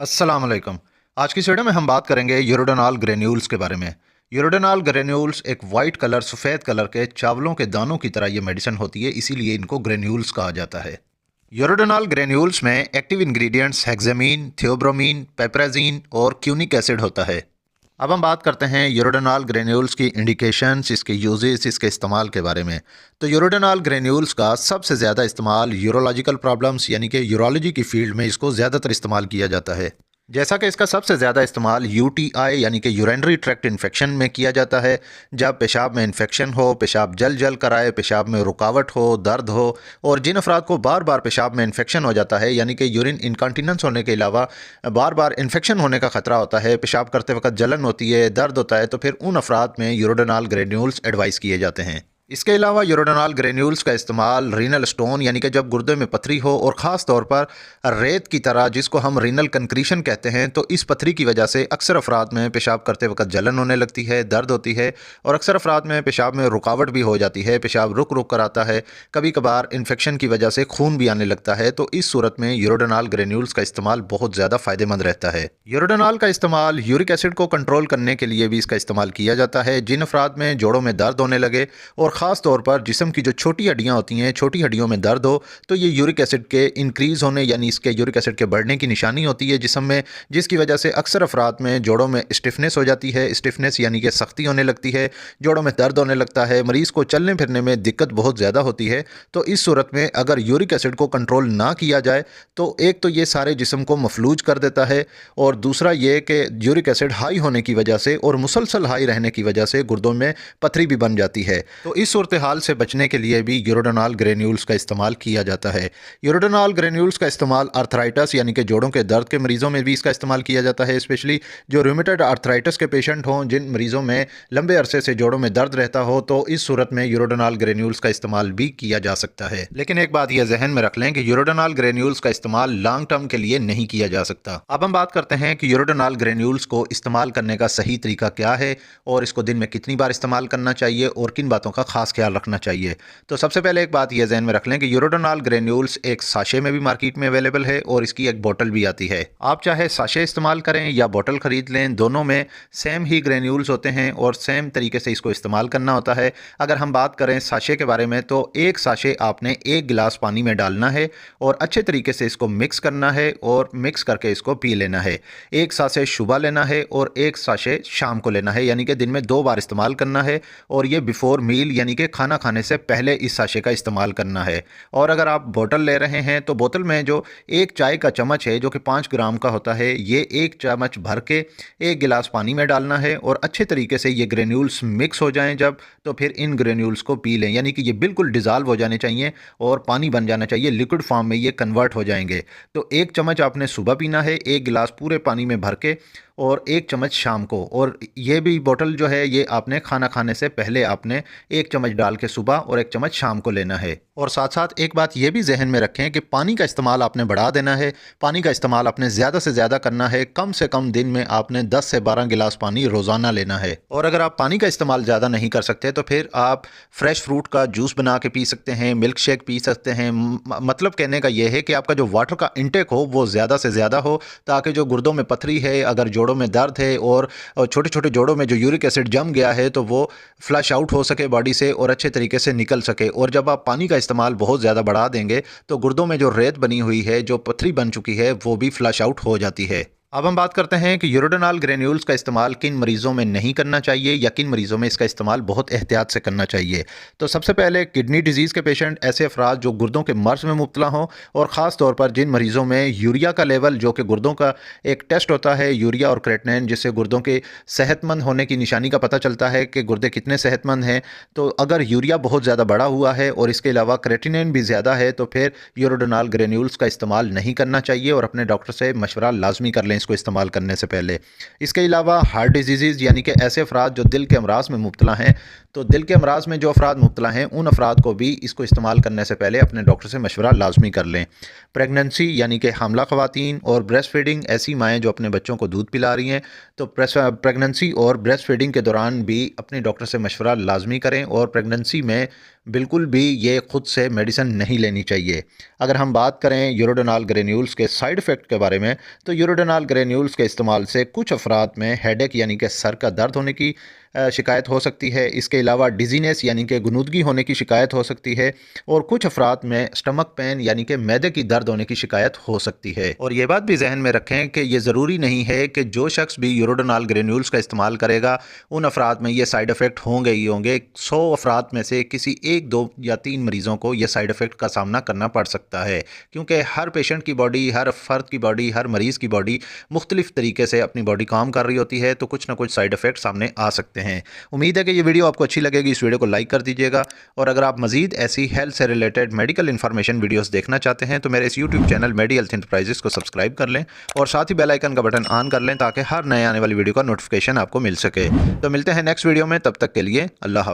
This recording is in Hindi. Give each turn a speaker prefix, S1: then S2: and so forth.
S1: अस्सलाम वालेकुम। आज की इस वीडियो में हम बात करेंगे यूरोडोनॉल ग्रेन्यूल्स के बारे में। यूरोडोनॉल ग्रेन्यूल्स एक वाइट कलर सफ़ेद कलर के चावलों के दानों की तरह ये मेडिसिन होती है, इसीलिए इनको ग्रेन्यूल्स कहा जाता है। यूरोडोनॉल ग्रेन्यूल्स में एक्टिव इंग्रेडिएंट्स हेक्सामीन, थियोब्रोमीन, पेप्राजीन और क्यूनिक एसिड होता है। अब हम बात करते हैं यूरोडोनॉल ग्रेन्यूल्स की इंडिकेशंस, इसके यूजेस, इसके इस्तेमाल के बारे में। तो यूरोडोनॉल ग्रेन्यूल्स का सबसे ज़्यादा इस्तेमाल यूरोलॉजिकल प्रॉब्लम्स यानी कि यूरोलॉजी की फील्ड में इसको ज़्यादातर इस्तेमाल किया जाता है। जैसा कि इसका सबसे ज़्यादा इस्तेमाल यूटीआई यानी कि यूरिनरी ट्रैक्ट इन्फेक्शन में किया जाता है। जब पेशाब में इन्फेक्शन हो, पेशाब जल जल कर आए, पेशाब में रुकावट हो, दर्द हो, और जिन अफराद को बार बार पेशाब में इन्फेक्शन हो जाता है यानी कि यूरिन इनकॉन्टिनेंस होने के अलावा बार बार इन्फेक्शन होने का खतरा होता है, पेशाब करते वक्त जलन होती है, दर्द होता है, तो फिर उन अफराद में यूरोडोनॉल ग्रेन्यूल्स एडवाइस किए जाते हैं। इसके अलावा यूरोडोनॉल ग्रेन्यूल्स का इस्तेमाल रीनल स्टोन यानी कि जब गुर्दे में पथरी हो और ख़ास तौर पर रेत की तरह जिसको हम रीनल कंक्रीशन कहते हैं, तो इस पथरी की वजह से अक्सर अफराद में पेशाब करते वक्त जलन होने लगती है, दर्द होती है, और अक्सर अफराद में पेशाब में रुकावट भी हो जाती है, पेशाब रुक रुक कर आता है, कभी कभार इन्फेक्शन की वजह से खून भी आने लगता है। तो इस सूरत में यूरोडोनॉल ग्रेन्यूल्स का इस्तेमाल बहुत ज़्यादा फ़ायदेमंद रहता है। यूरोडोनॉल का इस्तेमाल यूरिक एसिड को कंट्रोल करने के लिए भी इसका इस्तेमाल किया जाता है। जिन अफराद में जोड़ों में दर्द होने लगे और ख़ास तौर पर जिस्म की जो छोटी हड्डियां होती हैं, छोटी हड्डियों में दर्द हो, तो ये यूरिक एसिड के इंक्रीज़ होने यानी इसके यूरिक एसिड के बढ़ने की निशानी होती है जिस्म में, जिसकी वजह से अक्सर अफराद में जोड़ों में स्टिफनेस हो जाती है। स्टिफनेस यानी कि सख्ती होने लगती है, जोड़ों में दर्द होने लगता है, मरीज़ को चलने फिरने में दिक्कत बहुत ज़्यादा होती है। तो इस सूरत में अगर यूरिक एसिड को कंट्रोल ना किया जाए तो एक तो ये सारे जिस्म को मफलूज कर देता है, और दूसरा ये कि यूरिक एसिड हाई होने की वजह से और मुसलसल हाई रहने की वजह से गुर्दों में पथरी भी बन जाती है। तो इस सूरत हाल से बचने के लिए भी यूरोडोनॉल ग्रेन्यूल्स का इस्तेमाल किया जाता है। यूरोडोनॉल ग्रेन्यूल्स का इस्तेमाल आर्थराइटिस यानी कि जोड़ों के दर्द के मरीजों में भी इसका इस्तेमाल किया जाता है, स्पेशली जो रूमेटॉइड आर्थराइटिस के पेशेंट हों, जिन मरीजों में लंबे अरसे से जोड़ों में दर्द रहता हो, तो इस सूरत में यूरोडोनॉल ग्रेन्यूल्स का इस्तेमाल भी किया जा सकता है। लेकिन एक बात यह जहन में रख लें कि यूरोडोनॉल ग्रेन्यूल्स का इस्तेमाल लॉन्ग टर्म के लिए नहीं किया जा सकता। अब हम बात करते हैं कि यूरोडोनॉल ग्रेन्यूल्स को इस्तेमाल करने का सही तरीका क्या है, और इसको दिन में कितनी बार इस्तेमाल करना चाहिए, और किन बातों का खास ख्याल रखना चाहिए। तो सबसे पहले एक बात यह ज़हन में रख लें कि यूरोडोनॉल ग्रेन्यूल्स एक साशे में भी मार्केट में अवेलेबल है और इसकी एक बोतल भी आती है। आप चाहे साशे इस्तेमाल करें या बोतल ख़रीद लें, दोनों में सेम ही ग्रेन्यूल्स होते हैं और सेम तरीके से इसको इस्तेमाल करना होता है। अगर हम बात करें साशे के बारे में, तो एक साशे आपने एक गिलास पानी में डालना है और अच्छे तरीके से इसको मिक्स करना है और मिक्स करके इसको पी लेना है। एक साशे सुबह लेना है और एक साशे शाम को लेना है, यानी कि दिन में 2 बार इस्तेमाल करना है, और ये बिफोर मील यानी कि खाना खाने से पहले इस साशे का इस्तेमाल करना है। और अगर आप बोतल ले रहे हैं तो बोतल में जो एक चाय का चम्मच है जो कि 5 ग्राम का होता है, ये एक चम्मच भर के एक गिलास पानी में डालना है, और अच्छे तरीके से ये ग्रेन्यूल्स मिक्स हो जाएं जब, तो फिर इन ग्रेन्यूल्स को पी लें, यानी कि ये बिल्कुल डिज़ाल्व हो जाने चाहिए और पानी बन जाना चाहिए, लिक्विड फॉर्म में ये कन्वर्ट हो जाएंगे। तो एक चम्मच आपने सुबह पीना है एक गिलास पूरे पानी में भर के, और एक चम्मच शाम को। और ये भी बोतल जो है ये आपने खाना खाने से पहले आपने एक चम्मच डाल के सुबह और एक चम्मच शाम को लेना है। और साथ साथ एक बात ये भी जहन में रखें कि पानी का इस्तेमाल आपने बढ़ा देना है, पानी का इस्तेमाल आपने ज़्यादा से ज़्यादा करना है। कम से कम दिन में आपने 10 से 12 गिलास पानी रोज़ाना लेना है। और अगर आप पानी का इस्तेमाल ज़्यादा नहीं कर सकते तो फिर आप फ्रेश फ्रूट का जूस बना के पी सकते हैं, मिल्क शेक पी सकते हैं। मतलब कहने का यह है कि आपका जो वाटर का इंटेक हो वो ज़्यादा से ज़्यादा हो, ताकि जो गुर्दों में पथरी है, अगर जोड़ों में दर्द है और छोटे छोटे जोड़ों में जो यूरिक एसिड जम गया है, तो वो फ्लश आउट हो सके बॉडी से और अच्छे तरीके से निकल सके। और जब आप पानी का इस्तेमाल बहुत ज़्यादा बढ़ा देंगे तो गुर्दों में जो रेत बनी हुई है, जो पथरी बन चुकी है, वो भी फ्लश आउट हो जाती है। अब हम बात करते हैं कि यूरोडोनॉल ग्रेन्यूल्स का इस्तेमाल किन मरीज़ों में नहीं करना चाहिए या किन मरीज़ों में इसका इस्तेमाल बहुत एहतियात से करना चाहिए। तो सबसे पहले किडनी डिजीज़ के पेशेंट, ऐसे अफराद जो गुर्दों के मर्ज में मुब्तला हों, और ख़ास तौर पर जिन मरीज़ों में यूरिया का लेवल, जो कि गुर्दों का एक टेस्ट होता है यूरिया और क्रेटिनिन, जिससे गुर्दों के सेहतमंद होने की निशानी का पता चलता है कि गुर्दे कितने सेहतमंद हैं। तो अगर यूरिया बहुत ज़्यादा बढ़ा हुआ है और इसके अलावा क्रेटिनिन भी ज़्यादा है, तो फिर यूरोडोनॉल ग्रेन्यूल्स का इस्तेमाल नहीं करना चाहिए और अपने डॉक्टर से मशवरा लाजमी कर लें इसको इस्तेमाल करने से पहले। इसके अलावा हार्ट डिजीज़ यानी कि ऐसे अफराद जो दिल के अमराज में मुब्तला हैं, तो दिल के अमराज में जो अफराद मुब्तला हैं, उन अफराद को भी इसको इस्तेमाल करने से पहले अपने डॉक्टर से मशवरा लाजमी कर लें। प्रेगनेंसी यानी कि हामला ख़वातीन और ब्रेस्ट फीडिंग, ऐसी माएँ जो अपने बच्चों को दूध पिला रही हैं, तो प्रेगनेंसी और ब्रेस्ट फीडिंग के दौरान भी अपने डॉक्टर से मशवरा लाजमी करें। और प्रेगनेंसी में बिल्कुल भी ये खुद से मेडिसिन नहीं लेनी चाहिए। अगर हम बात करें यूरोडोनाल ग्रेन्यूल्स के साइड इफ़ेक्ट के बारे में, तो यूरोडोनाल ग्रेन्यूल्स के इस्तेमाल से कुछ अफराद में हेडेक यानी कि सर का दर्द होने की शिकायत हो सकती है। इसके अलावा डिज़ीनेस यानी कि गुनूदगी होने की शिकायत हो सकती है और कुछ अफराद में स्टमक पेन यानी कि मैदे की दर्द होने की शिकायत हो सकती है। और ये बात भी जहन में रखें कि ये ज़रूरी नहीं है कि जो शख्स भी यूरोडोनाल ग्रेन्यूल्स का इस्तेमाल करेगा उन अफराद में ये साइड इफ़ेक्ट होंगे ही होंगे। 100 अफराद में से किसी 1, 2 या 3 मरीज़ों को ये साइड इफ़ेक्ट का सामना करना पड़ सकता है, क्योंकि हर पेशेंट की बॉडी, हर फ़र्द की बॉडी, हर मरीज़ की बॉडी मुख्तलिफ तरीके से अपनी बॉडी काम कर रही होती है, तो कुछ ना कुछ साइड इफ़ेक्ट सामने आ सकते हैं। उम्मीद है कि ये वीडियो आपको अच्छी लगेगी। इस वीडियो को लाइक कर दीजिएगा और अगर आप मज़ीद ऐसी हेल्थ से रिलेटेड मेडिकल इन्फॉर्मेशन वीडियोज़ देखना चाहते हैं तो मेरे इस यूट्यूब चैनल मेडी हेल्थ एंटरप्राइजेज़ को सब्सक्राइब कर लें और साथ ही बेल आइकन का बटन ऑन कर लें ताकि हर नए आने वाली वीडियो का नोटिफिकेशन आपको मिल सके। तो मिलते हैं नेक्स्ट वीडियो में, तब तक के लिए अल्लाह हाफ़िज़।